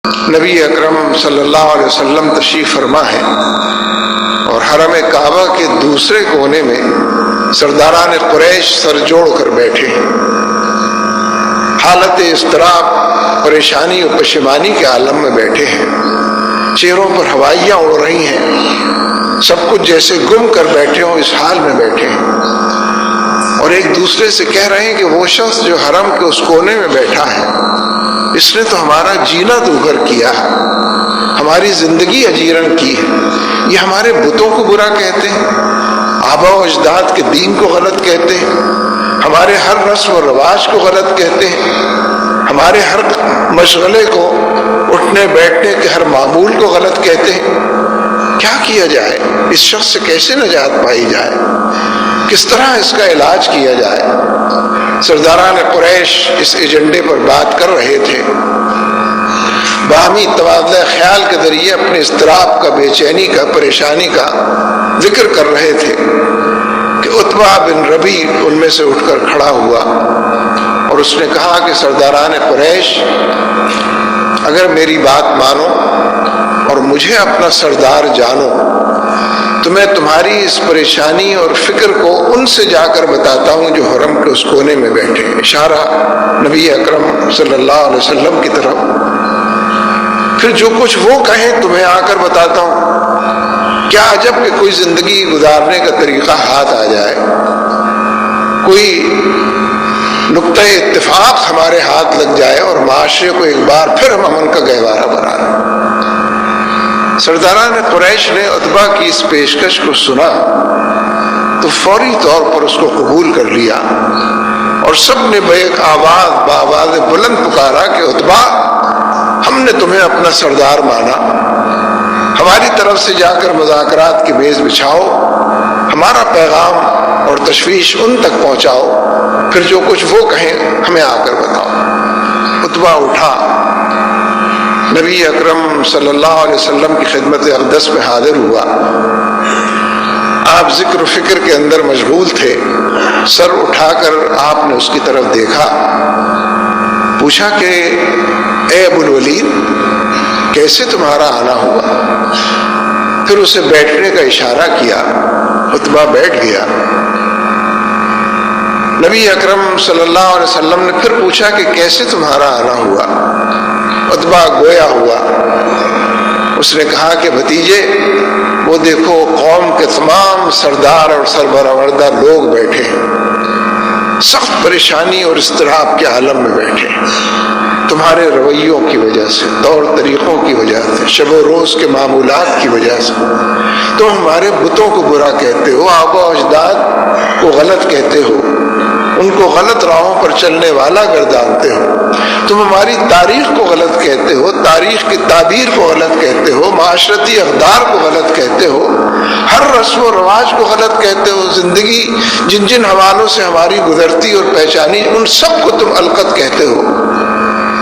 نبی اکرم صلی اللہ علیہ وسلم تشریف فرما ہے اور حرم کعبہ کے دوسرے کونے میں سرداران قریش سر جوڑ کر بیٹھے ہیں، حالت اضطراب، پریشانی و پشیمانی کے عالم میں بیٹھے ہیں، چہروں پر ہوائیاں اڑ رہی ہیں، سب کچھ جیسے گم کر بیٹھے ہوں اس حال میں بیٹھے ہیں، اور ایک دوسرے سے کہہ رہے ہیں کہ وہ شخص جو حرم کے اس کونے میں بیٹھا ہے اس نے تو ہمارا جینا دوغر کیا ہے، ہماری زندگی اجیرن کی ہے، یہ ہمارے بتوں کو برا کہتے ہیں، آبا و اجداد کے دین کو غلط کہتے ہیں، ہمارے ہر رسم و رواج کو غلط کہتے ہیں، ہمارے ہر مشغلے کو، اٹھنے بیٹھنے کے ہر معمول کو غلط کہتے ہیں۔ کیا کیا جائے؟ اس شخص سے کیسے نجات پائی جائے؟ کس طرح اس کا علاج کیا جائے؟ سرداران قریش اس ایجنڈے پر بات کر رہے تھے، باہمی تبادلہ خیال کے ذریعے اپنے اضطراب کا، بے چینی کا، پریشانی کا ذکر کر رہے تھے کہ عتبہ بن ربیع ان میں سے اٹھ کر کھڑا ہوا اور اس نے کہا کہ سرداران قریش، اگر میری بات مانو اور مجھے اپنا سردار جانو تو میں تمہاری اس پریشانی اور فکر کو ان سے جا کر بتاتا ہوں جو حرم کے اس کونے میں بیٹھے، اشارہ نبی اکرم صلی اللہ علیہ وسلم کی طرف، پھر جو کچھ وہ کہیں تمہیں آ کر بتاتا ہوں۔ کیا عجب کہ کوئی زندگی گزارنے کا طریقہ ہاتھ آ جائے، کوئی نقطہ اتفاق ہمارے ہاتھ لگ جائے اور معاشرے کو ایک بار پھر ہم امن کا گہوارہ بنا لیں۔ سرداران قریش نے عتبہ کی اس پیشکش کو سنا تو فوری طور پر اس کو قبول کر لیا اور سب نے بیک بآواز بلند پکارا کہ عتبہ، ہم نے تمہیں اپنا سردار مانا، ہماری طرف سے جا کر مذاکرات کی میز بچھاؤ، ہمارا پیغام اور تشویش ان تک پہنچاؤ، پھر جو کچھ وہ کہیں ہمیں آ کر بتاؤ۔ عتبہ اٹھا، نبی اکرم صلی اللہ علیہ وسلم کی خدمت اقدس میں حاضر ہوا۔ آپ ذکر و فکر کے اندر مشغول تھے، سر اٹھا کر آپ نے اس کی طرف دیکھا، پوچھا کہ اے ابو الولید، کیسے تمہارا آنا ہوا؟ پھر اسے بیٹھنے کا اشارہ کیا، عتبہ بیٹھ گیا۔ نبی اکرم صلی اللہ علیہ وسلم نے پھر پوچھا کہ کیسے تمہارا آنا ہوا؟ عتبہ گویا ہوا، اس نے کہا کہ بھتیجے، وہ دیکھو قوم کے تمام سردار اور سربراہ لوگ بیٹھے ہیں، سخت پریشانی اور اضطراب کے عالم میں بیٹھے ہیں، تمہارے رویوں کی وجہ سے، طور طریقوں کی وجہ سے، شب و روز کے معمولات کی وجہ سے تم ہمارے بتوں کو برا کہتے ہو، آبا و اجداد کو غلط کہتے ہو، ان کو غلط راہوں پر چلنے والا گردانتے ہو، تم ہماری تاریخ کو غلط کہتے ہو، تاریخ کی تعبیر کو غلط کہتے ہو، معاشرتی اقدار کو غلط کہتے ہو، ہر رسم و رواج کو غلط کہتے ہو، زندگی جن جن حوالوں سے ہماری گزرتی اور پہچانی ان سب کو تم القط کہتے ہو۔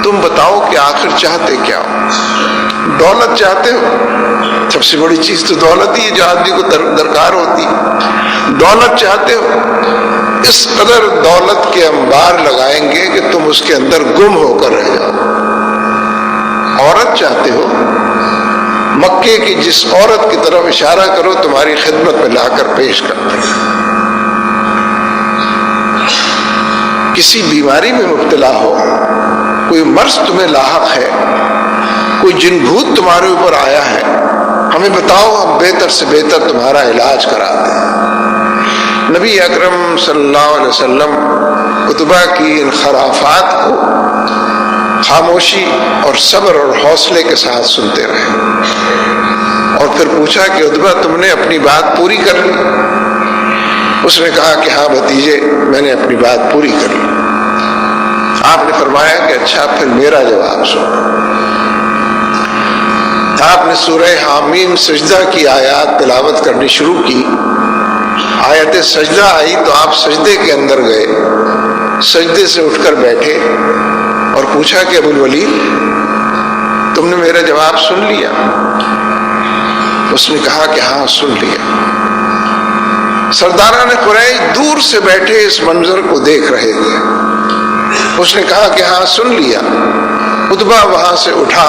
تم بتاؤ کہ آخر چاہتے کیا ہو؟ دولت چاہتے ہو؟ سب سے بڑی چیز تو دولت ہی ہے جو آدمی کو درکار ہوتی ہے۔ دولت چاہتے ہو؟ اس قدر دولت کے انبار لگائیں گے کہ تم اس کے اندر گم ہو کر رہ جاؤ۔ عورت چاہتے ہو؟ مکے کی جس عورت کی طرف اشارہ کرو تمہاری خدمت میں لا کر پیش کرتے ہیں۔ کسی بیماری میں مبتلا ہو، کوئی مرض تمہیں لاحق ہے، کوئی جن بھوت تمہارے اوپر آیا ہے، ہمیں بتاؤ، ہم بہتر سے بہتر تمہارا علاج کراتے ہیں۔ نبی اکرم صلی اللہ علیہ وسلم عتبہ کی ان خرافات کو خاموشی اور صبر اور حوصلے کے ساتھ سنتے رہے اور پھر پوچھا کہ عتبہ، تم نے اپنی بات پوری کر لی؟ اس نے کہا کہ ہاں بھتیجے، میں نے اپنی بات پوری کر لی۔ آپ نے فرمایا کہ اچھا، پھر میرا جواب سنو۔ آپ نے سورہ حامیم سجدہ کی آیات تلاوت کرنی شروع کی۔ آیت سجدہ آئی تو آپ سجدے کے اندر گئے، سجدے سے اٹھ کر بیٹھے اور پوچھا کہ ابو الولید، تم نے میرا جواب سن لیا؟ اس نے کہا کہ ہاں سن لیا۔ سرداران قریش دور سے بیٹھے اس منظر کو دیکھ رہے تھے۔ اس نے کہا کہ ہاں سن لیا۔ عتبہ وہاں سے اٹھا،